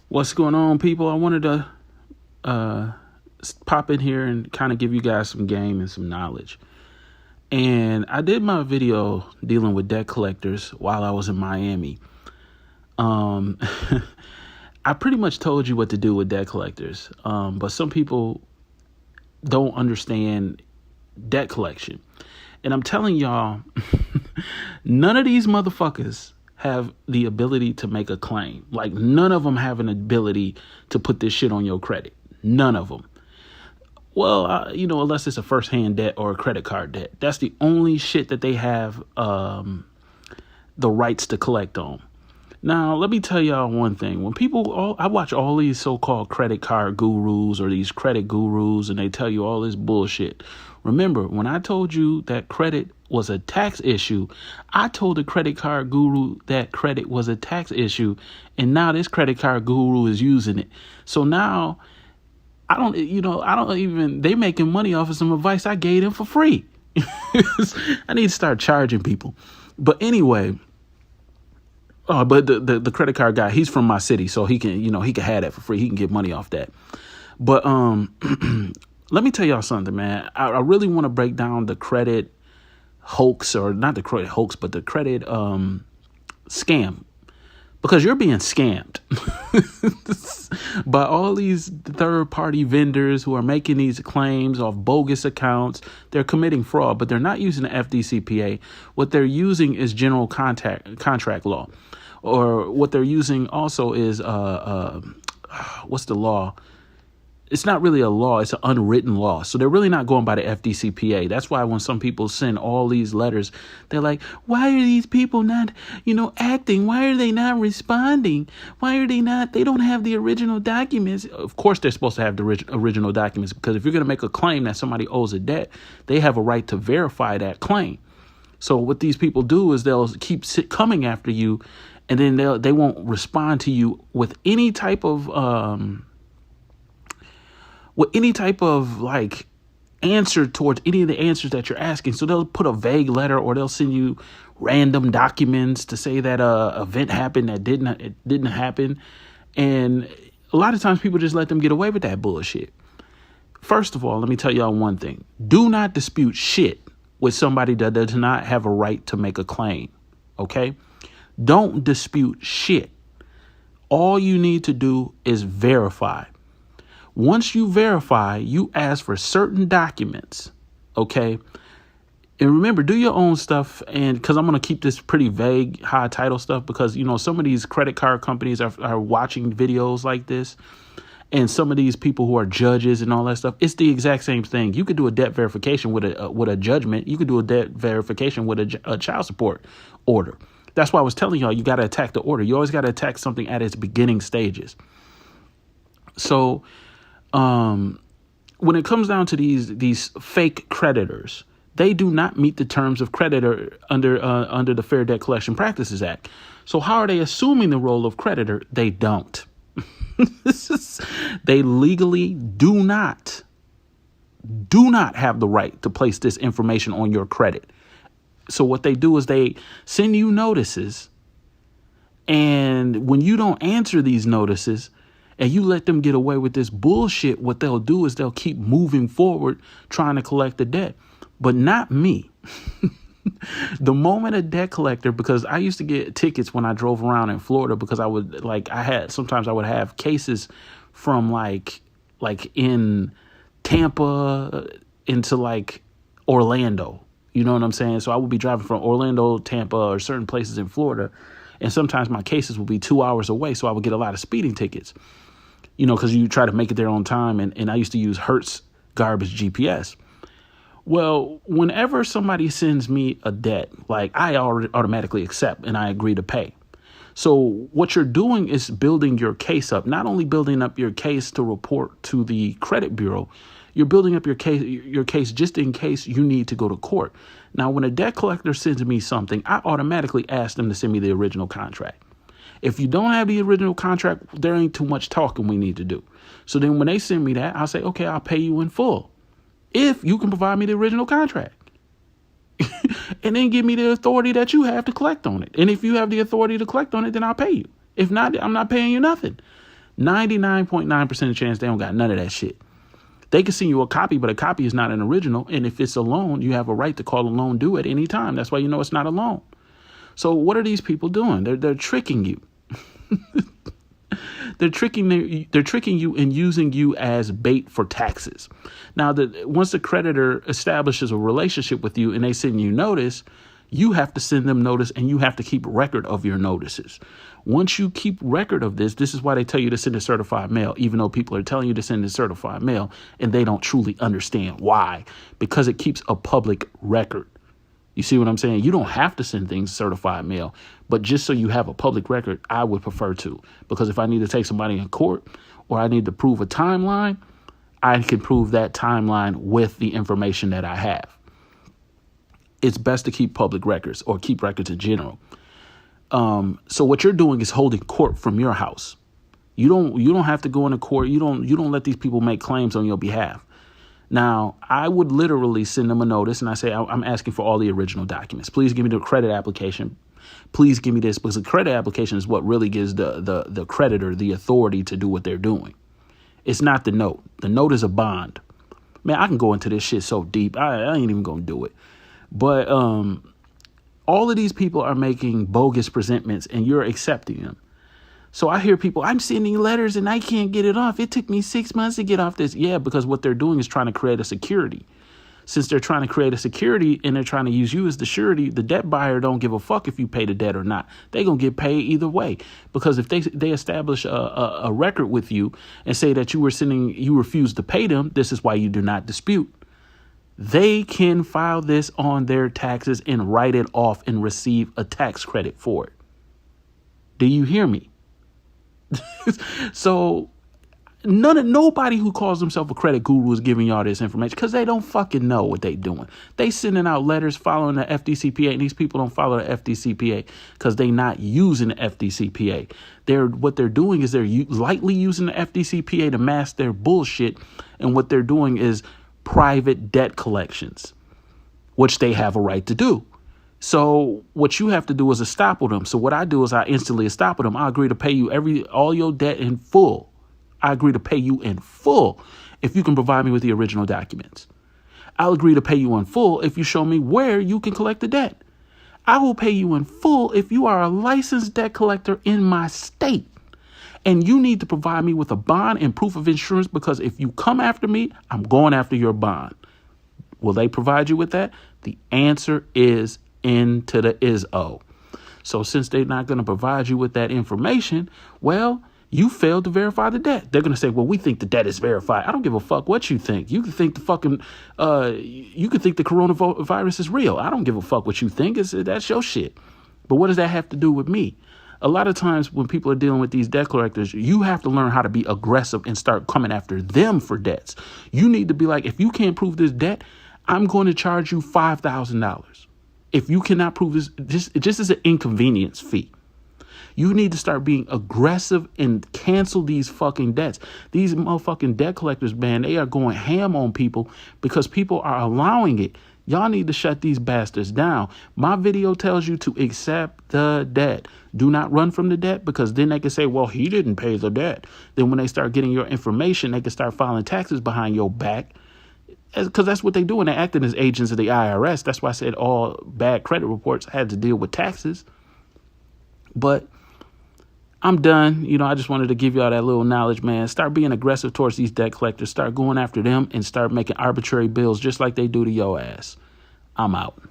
What's going on, people? I wanted to pop in here and kind of give you guys some game and some knowledge. And I did my video dealing with debt collectors while I was in Miami. I pretty much told you what to do with debt collectors, but some people don't understand debt collection. And I'm telling y'all, none of these motherfuckers have the ability to make a claim. Like, none of them have an ability to put this shit on your credit. None of them. Well, unless it's a first-hand debt or a credit card debt. That's the only shit that they have the rights to collect on. Now, let me tell y'all one thing. When I watch all these so-called credit card gurus or these credit gurus, and they tell you all this bullshit. Remember, when I told you that credit was a tax issue, I told the credit card guru that credit was a tax issue, and now this credit card guru is using it. So now, they making money off of some advice I gave them for free. I need to start charging people. But anyway, but the credit card guy, he's from my city, so he can have that for free. He can get money off that. But let me tell y'all something, man. I really want to break down the credit hoax, or not the credit hoax, but the credit scam, because you're being scammed by all these third-party vendors who are making these claims off bogus accounts. They're committing fraud, but they're not using the FDCPA. What they're using is general contract law, or what they're using also is what's the law? It's not really a law. It's an unwritten law. So they're really not going by the FDCPA. That's why when some people send all these letters, they're like, why are these people not, acting? Why are they not responding? Why are they not? They don't have the original documents. Of course, they're supposed to have the original documents, because if you're going to make a claim that somebody owes a debt, they have a right to verify that claim. So what these people do is they'll keep coming after you, and then they won't respond to you with any type of like answer towards any of the answers that you're asking. So they'll put a vague letter, or they'll send you random documents to say that event happened that didn't happen. And a lot of times people just let them get away with that bullshit. First of all, let me tell y'all one thing. Do not dispute shit with somebody that does not have a right to make a claim. Okay? Don't dispute shit. All you need to do is verify. Once you verify, you ask for certain documents, okay? And remember, do your own stuff, and because I'm going to keep this pretty vague, high title stuff, because, some of these credit card companies are watching videos like this, and some of these people who are judges and all that stuff, it's the exact same thing. You could do a debt verification with a judgment. You could do a debt verification with a child support order. That's why I was telling y'all, you got to attack the order. You always got to attack something at its beginning stages. So when it comes down to these fake creditors, they do not meet the terms of creditor under the Fair Debt Collection Practices Act. So how are they assuming the role of creditor? They don't. They legally do not have the right to place this information on your credit. So what they do is they send you notices, and when you don't answer these notices, and you let them get away with this bullshit, what they'll do is they'll keep moving forward trying to collect the debt. But not me. The moment a debt collector, because I used to get tickets when I drove around in Florida, because sometimes I would have cases from like in Tampa into like Orlando. You know what I'm saying? So I would be driving from Orlando, Tampa, or certain places in Florida. And sometimes my cases would be 2 hours away. So I would get a lot of speeding tickets, because you try to make it there on time. And I used to use Hertz garbage GPS. Well, whenever somebody sends me a debt, like, I automatically accept and I agree to pay. So what you're doing is building your case up, not only building up your case to report to the credit bureau, you're building up your case just in case you need to go to court. Now, when a debt collector sends me something, I automatically ask them to send me the original contract. If you don't have the original contract, there ain't too much talking we need to do. So then when they send me that, I'll say, okay, I'll pay you in full if you can provide me the original contract. And then give me the authority that you have to collect on it. And if you have the authority to collect on it, then I'll pay you. If not, I'm not paying you nothing. 99.9% of chance they don't got none of that shit. They can send you a copy, but a copy is not an original. And if it's a loan, you have a right to call a loan due at any time. That's why you know it's not a loan. So what are these people doing? They're tricking you. They're tricking you and using you as bait for taxes. Now, once the creditor establishes a relationship with you and they send you notice, you have to send them notice and you have to keep record of your notices. Once you keep record of this is why they tell you to send a certified mail, even though people are telling you to send a certified mail and they don't truly understand why, because it keeps a public record. You see what I'm saying? You don't have to send things certified mail, but just so you have a public record, I would prefer to, because if I need to take somebody in court or I need to prove a timeline, I can prove that timeline with the information that I have. It's best to keep public records or keep records in general. So what you're doing is holding court from your house. You don't have to go into court. You don't let these people make claims on your behalf. Now, I would literally send them a notice and I say, I'm asking for all the original documents. Please give me the credit application. Please give me this, because the credit application is what really gives the creditor the authority to do what they're doing. It's not the note. The note is a bond. Man, I can go into this shit so deep. I ain't even going to do it. But all of these people are making bogus presentments and you're accepting them. So I hear people, I'm sending letters and I can't get it off. It took me 6 months to get off this. Yeah, because what they're doing is trying to create a security. Since they're trying to create a security and they're trying to use you as the surety, the debt buyer don't give a fuck if you pay the debt or not. They're going to get paid either way. Because if they establish a record with you and say that you refused to pay them, this is why you do not dispute. They can file this on their taxes and write it off and receive a tax credit for it. Do you hear me? So nobody who calls themselves a credit guru is giving y'all this information because they don't fucking know what they doing. They sending out letters following the FDCPA, and these people don't follow the FDCPA because they not using the FDCPA. What they're doing is they're lightly using the FDCPA to mask their bullshit, and what they're doing is private debt collections, which they have a right to do. So what you have to do is estoppel them. So what I do is I instantly estoppel them. I agree to pay you all your debt in full. I agree to pay you in full if you can provide me with the original documents. I'll agree to pay you in full if you show me where you can collect the debt. I will pay you in full if you are a licensed debt collector in my state. And you need to provide me with a bond and proof of insurance, because if you come after me, I'm going after your bond. Will they provide you with that? The answer is into the ISO. So since they're not going to provide you with that information, well, you failed to verify the debt. They're going to say, well, we think the debt is verified. I don't give a fuck what you think. You can think the coronavirus is real. I don't give a fuck what you think. That's your shit. But what does that have to do with me? A lot of times when people are dealing with these debt collectors, you have to learn how to be aggressive and start coming after them for debts. You need to be like, if you can't prove this debt, I'm going to charge you $5,000. If you cannot prove this, just as an inconvenience fee. You need to start being aggressive and cancel these fucking debts. These motherfucking debt collectors, man, they are going ham on people because people are allowing it. Y'all need to shut these bastards down. My video tells you to accept the debt. Do not run from the debt, because then they can say, well, he didn't pay the debt. Then when they start getting your information, they can start filing taxes behind your back. Because that's what they do when they're acting as agents of the IRS. That's why I said all bad credit reports had to deal with taxes. But I'm done. I just wanted to give y'all that little knowledge, man. Start being aggressive towards these debt collectors. Start going after them and start making arbitrary bills just like they do to your ass. I'm out.